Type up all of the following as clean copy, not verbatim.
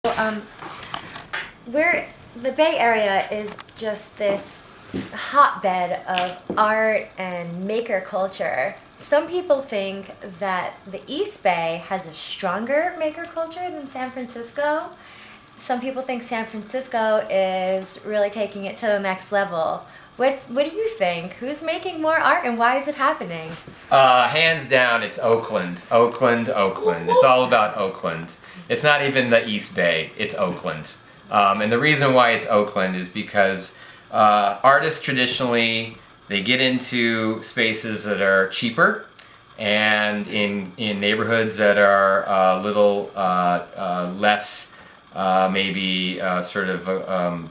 Um, the Bay Area is just this hotbed of art and maker culture. Some people think that the East Bay has a stronger maker culture than San Francisco. Some people think San Francisco is really taking it to the next level. What do you think? Who's making more art and why is it happening? Hands down, it's Oakland. Oakland, Oakland. It's all about Oakland. It's not even the East Bay, it's Oakland. And the reason why it's Oakland is because artists traditionally, they get into spaces that are cheaper and in neighborhoods that are a little less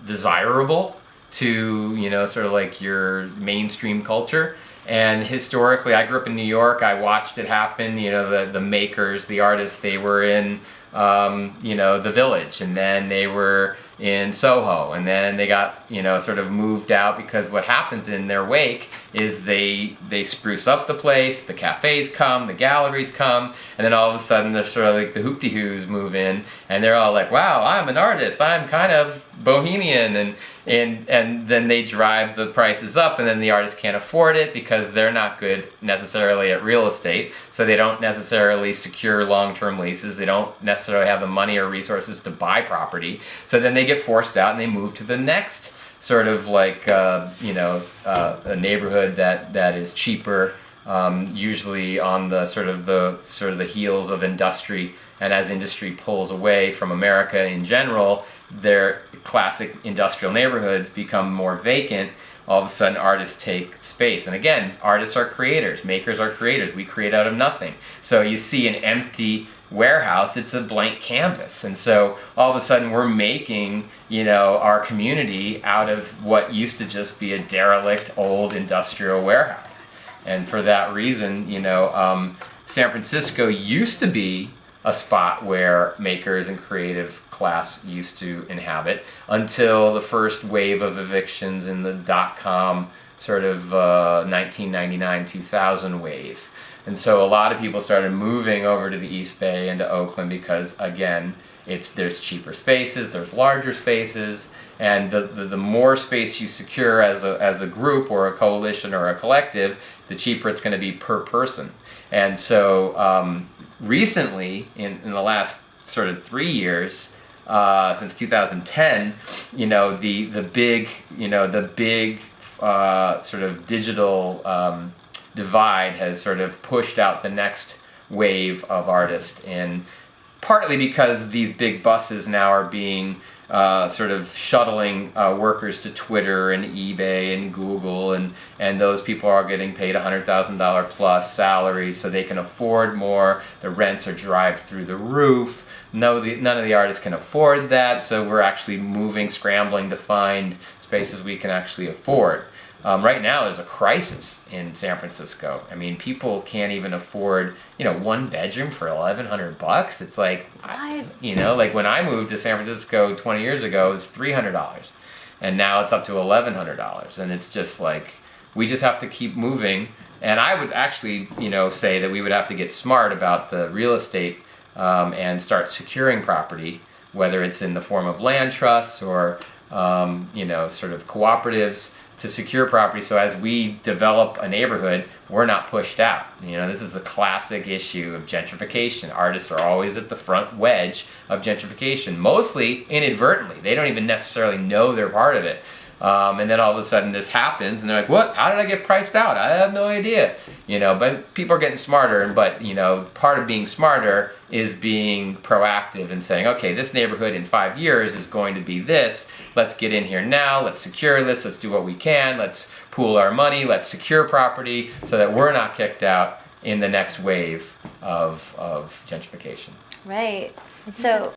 desirable to, sort of like your mainstream culture. And historically, I grew up in New York. I watched it happen. The makers, the artists, they were in, the Village, and then they were in Soho, and then they got, sort of moved out because what happens in their wake is they spruce up the place, the cafes come, the galleries come, and then all of a sudden they're sort of like the hoopty-hoos move in, and they're all like, wow, I'm an artist, I'm kind of bohemian, and then they drive the prices up, and then the artists can't afford it because they're not good necessarily at real estate, so they don't necessarily secure long-term leases, they don't necessarily have the money or resources to buy property, so then they get forced out and they move to the next sort of like a neighborhood that is cheaper, usually on the sort of the heels of industry, and as industry pulls away from America in general, their classic industrial neighborhoods become more vacant. All of a sudden artists take space, and again, artists are creators, makers are creators, we create out of nothing. So you see an empty warehouse, it's a blank canvas, and so all of a sudden we're making our community out of what used to just be a derelict old industrial warehouse. And for that reason, San Francisco used to be a spot where makers and creative class used to inhabit until the first wave of evictions in the dot-com sort of 1999-2000 wave. And so a lot of people started moving over to the East Bay and to Oakland because, again, there's cheaper spaces, there's larger spaces, and the more space you secure as a group or a coalition or a collective, the cheaper it's going to be per person. And so recently, in the last sort of 3 years, since 2010, the big sort of digital divide has sort of pushed out the next wave of artists, and partly because these big buses now are being sort of shuttling workers to Twitter and eBay and Google, and those people are getting paid $100,000 plus salaries so they can afford more. The rents are drive through the roof. None of the artists can afford that, so we're actually scrambling to find spaces we can actually afford. Right now there's a crisis in San Francisco. I mean, people can't even afford, one bedroom for $1,100. It's like, like when I moved to San Francisco 20 years ago, it was $300. And now it's up to $1,100. And it's just like, we just have to keep moving. And I would actually, say that we would have to get smart about the real estate and start securing property, whether it's in the form of land trusts or, sort of cooperatives, to secure property so as we develop a neighborhood, we're not pushed out. This is the classic issue of gentrification. Artists are always at the front wedge of gentrification, mostly inadvertently. They don't even necessarily know they're part of it. And then all of a sudden this happens and they're like, what? How did I get priced out? I have no idea. But people are getting smarter, but part of being smarter is being proactive and saying, okay, this neighborhood in 5 years is going to be this. Let's get in here now, let's secure this, let's do what we can, let's pool our money, let's secure property so that we're not kicked out in the next wave of gentrification. Right. So